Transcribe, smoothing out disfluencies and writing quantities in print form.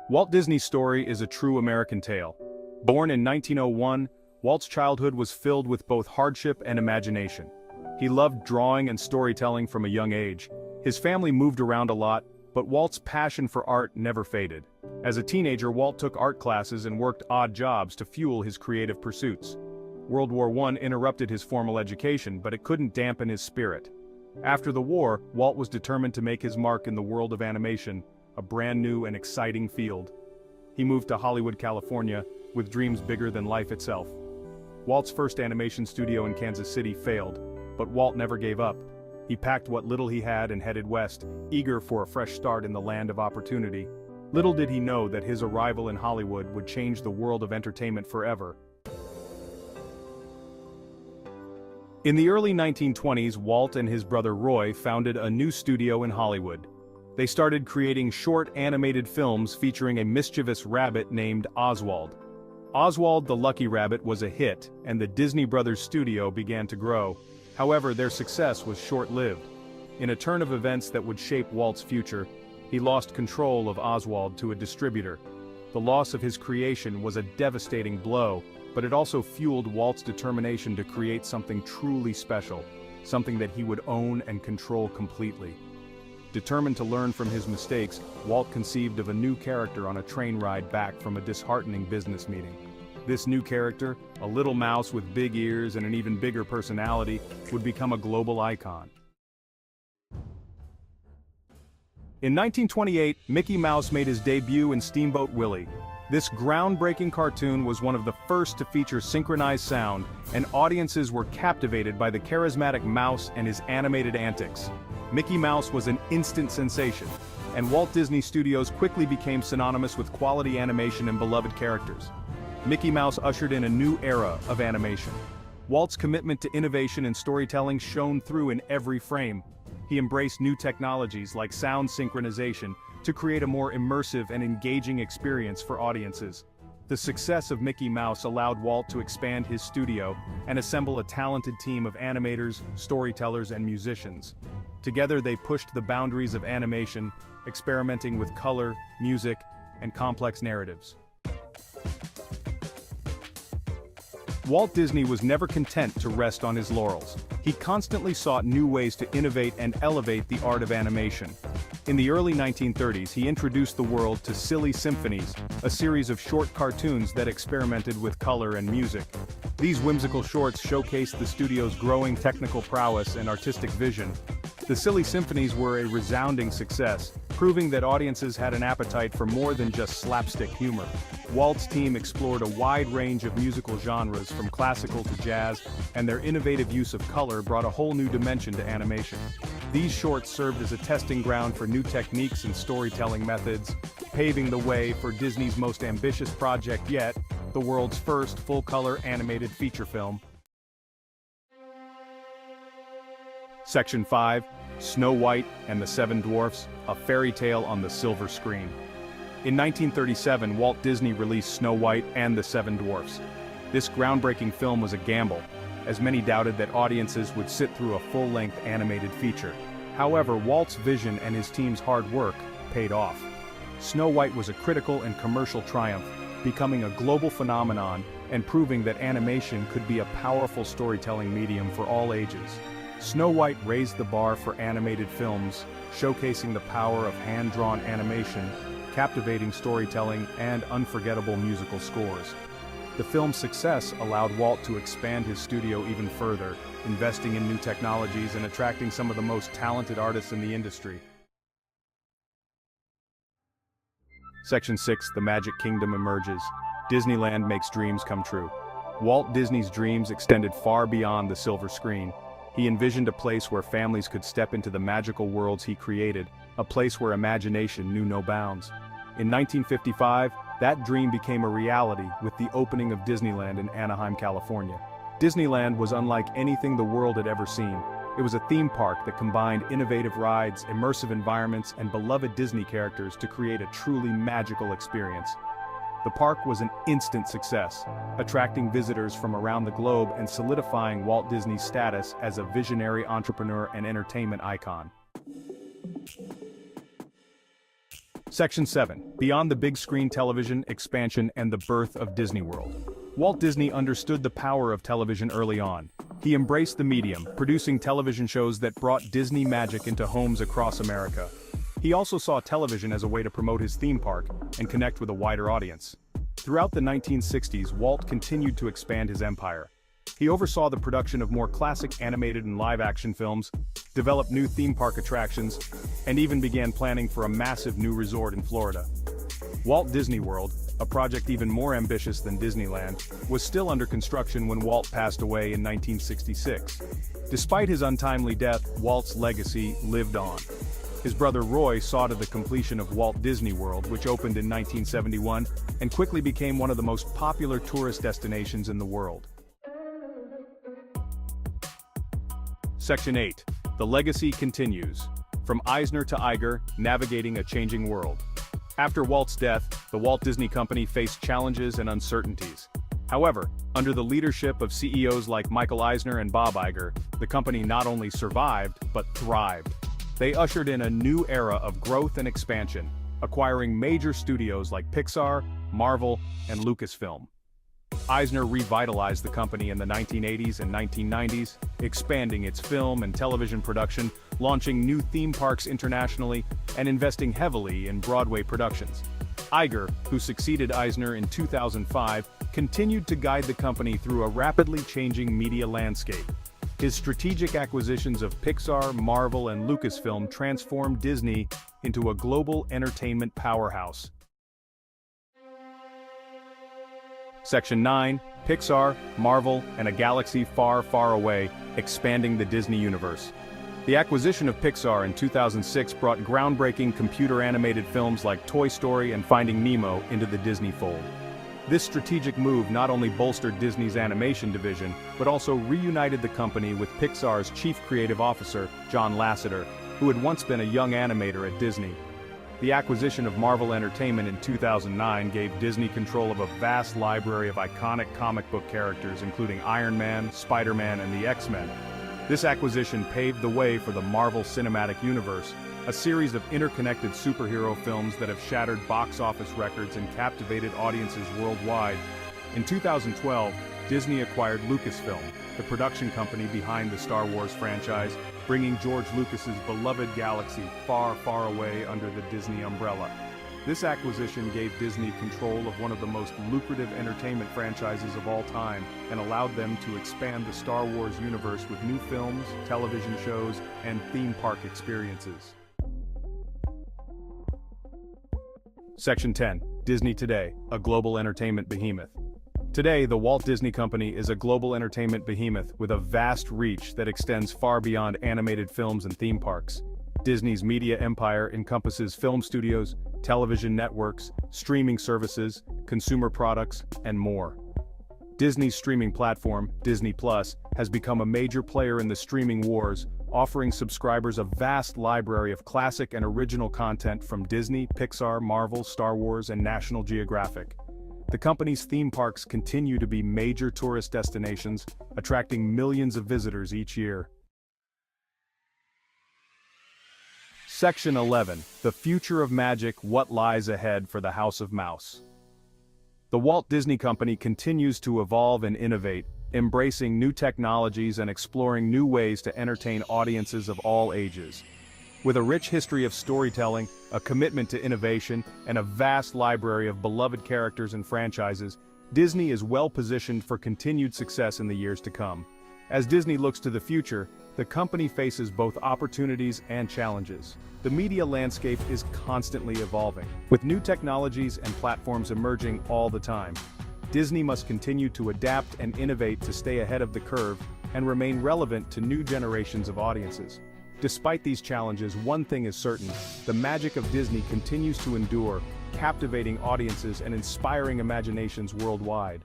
Walt Disney's story is a true American tale. Born in 1901, Walt's childhood was filled with both hardship and imagination. He loved drawing and storytelling from a young age. His family moved around a lot, but Walt's passion for art never faded. As a teenager, Walt took art classes and worked odd jobs to fuel his creative pursuits. World War I interrupted his formal education, but it couldn't dampen his spirit. After the war, Walt was determined to make his mark in the world of animation, a brand new and exciting field. He moved to Hollywood, California, with dreams bigger than life itself. Walt's first animation studio in Kansas City failed, but Walt never gave up. He packed what little he had and headed west, eager for a fresh start in the land of opportunity. Little did he know that his arrival in Hollywood would change the world of entertainment forever. In the early 1920s, Walt and his brother Roy founded a new studio in Hollywood. They started creating short animated films featuring a mischievous rabbit named Oswald. Oswald the Lucky Rabbit was a hit, and the Disney Brothers studio began to grow. However, their success was short-lived. In a turn of events that would shape Walt's future, he lost control of Oswald to a distributor. The loss of his creation was a devastating blow, but it also fueled Walt's determination to create something truly special, something that he would own and control completely. Determined to learn from his mistakes, Walt conceived of a new character on a train ride back from a disheartening business meeting. This new character, a little mouse with big ears and an even bigger personality, would become a global icon. In 1928, Mickey Mouse made his debut in Steamboat Willie. This groundbreaking cartoon was one of the first to feature synchronized sound, and audiences were captivated by the charismatic mouse and his animated antics. Mickey Mouse was an instant sensation, and Walt Disney Studios quickly became synonymous with quality animation and beloved characters. Mickey Mouse ushered in a new era of animation. Walt's commitment to innovation and storytelling shone through in every frame. He embraced new technologies like sound synchronization to create a more immersive and engaging experience for audiences. The success of Mickey Mouse allowed Walt to expand his studio and assemble a talented team of animators, storytellers, and musicians. Together they pushed the boundaries of animation, experimenting with color, music, and complex narratives. Walt Disney was never content to rest on his laurels. He constantly sought new ways to innovate and elevate the art of animation. In the early 1930s, he introduced the world to Silly Symphonies, a series of short cartoons that experimented with color and music. These whimsical shorts showcased the studio's growing technical prowess and artistic vision. The Silly Symphonies were a resounding success, proving that audiences had an appetite for more than just slapstick humor. Walt's team explored a wide range of musical genres from classical to jazz, and their innovative use of color brought a whole new dimension to animation. These shorts served as a testing ground for new techniques and storytelling methods, paving the way for Disney's most ambitious project yet, the world's first full-color animated feature film. Section 5, Snow White and the Seven Dwarfs, a fairy tale on the silver screen. In 1937, Walt Disney released Snow White and the Seven Dwarfs. This groundbreaking film was a gamble, as many doubted that audiences would sit through a full-length animated feature. However, Walt's vision and his team's hard work paid off. Snow White was a critical and commercial triumph, becoming a global phenomenon and proving that animation could be a powerful storytelling medium for all ages. Snow White raised the bar for animated films, showcasing the power of hand-drawn animation, captivating storytelling, and unforgettable musical scores. The film's success allowed Walt to expand his studio even further, investing in new technologies and attracting some of the most talented artists in the industry. Section 6, The Magic Kingdom emerges. Disneyland makes dreams come true. Walt Disney's dreams extended far beyond the silver screen. He envisioned a place where families could step into the magical worlds he created, a place where imagination knew no bounds. In 1955, that dream became a reality with the opening of Disneyland in Anaheim, California. Disneyland was unlike anything the world had ever seen. It was a theme park that combined innovative rides, immersive environments, and beloved Disney characters to create a truly magical experience. The park was an instant success, attracting visitors from around the globe and solidifying Walt Disney's status as a visionary entrepreneur and entertainment icon. Section 7. Beyond the big screen television, expansion and the birth of Disney World. Walt Disney understood the power of television early on. He embraced the medium, producing television shows that brought Disney magic into homes across America. He also saw television as a way to promote his theme park and connect with a wider audience. Throughout the 1960s, Walt continued to expand his empire. He oversaw the production of more classic animated and live-action films, developed new theme park attractions, and even began planning for a massive new resort in Florida. Walt Disney World, a project even more ambitious than Disneyland, was still under construction when Walt passed away in 1966. Despite his untimely death, Walt's legacy lived on. His brother Roy saw to the completion of Walt Disney World, which opened in 1971, and quickly became one of the most popular tourist destinations in the world. Section 8. The legacy continues. From Eisner to Iger, navigating a changing world. After Walt's death, the Walt Disney Company faced challenges and uncertainties. However, under the leadership of CEOs like Michael Eisner and Bob Iger, the company not only survived, but thrived. They ushered in a new era of growth and expansion, acquiring major studios like Pixar, Marvel, and Lucasfilm. Eisner revitalized the company in the 1980s and 1990s, expanding its film and television production, launching new theme parks internationally, and investing heavily in Broadway productions. Iger, who succeeded Eisner in 2005, continued to guide the company through a rapidly changing media landscape. His strategic acquisitions of Pixar, Marvel, and Lucasfilm transformed Disney into a global entertainment powerhouse. Section 9. Pixar, Marvel, and a galaxy far, far away, expanding the Disney universe. The acquisition of Pixar in 2006 brought groundbreaking computer-animated films like Toy Story and Finding Nemo into the Disney fold. This strategic move not only bolstered Disney's animation division, but also reunited the company with Pixar's chief creative officer, John Lasseter, who had once been a young animator at Disney. The acquisition of Marvel Entertainment in 2009 gave Disney control of a vast library of iconic comic book characters including Iron Man, Spider-Man, and the X-Men. This acquisition paved the way for the Marvel Cinematic Universe, a series of interconnected superhero films that have shattered box office records and captivated audiences worldwide. In 2012, Disney acquired Lucasfilm, the production company behind the Star Wars franchise, bringing George Lucas's beloved galaxy far, far away under the Disney umbrella. This acquisition gave Disney control of one of the most lucrative entertainment franchises of all time and allowed them to expand the Star Wars universe with new films, television shows, and theme park experiences. Section 10. Disney Today, a global entertainment behemoth. Today, the Walt Disney Company is a global entertainment behemoth with a vast reach that extends far beyond animated films and theme parks. Disney's media empire encompasses film studios, television networks, streaming services, consumer products, and more. Disney's streaming platform, Disney Plus, has become a major player in the streaming wars, offering subscribers a vast library of classic and original content from Disney, Pixar, Marvel, Star Wars, and National Geographic. The company's theme parks continue to be major tourist destinations, attracting millions of visitors each year. Section 11. The Future of Magic: What Lies Ahead for the House of Mouse. The Walt Disney Company continues to evolve and innovate, embracing new technologies and exploring new ways to entertain audiences of all ages. With a rich history of storytelling, a commitment to innovation, and a vast library of beloved characters and franchises, Disney is well positioned for continued success in the years to come. As Disney looks to the future, the company faces both opportunities and challenges. The media landscape is constantly evolving, with new technologies and platforms emerging all the time. Disney must continue to adapt and innovate to stay ahead of the curve and remain relevant to new generations of audiences. Despite these challenges, one thing is certain: the magic of Disney continues to endure, captivating audiences and inspiring imaginations worldwide.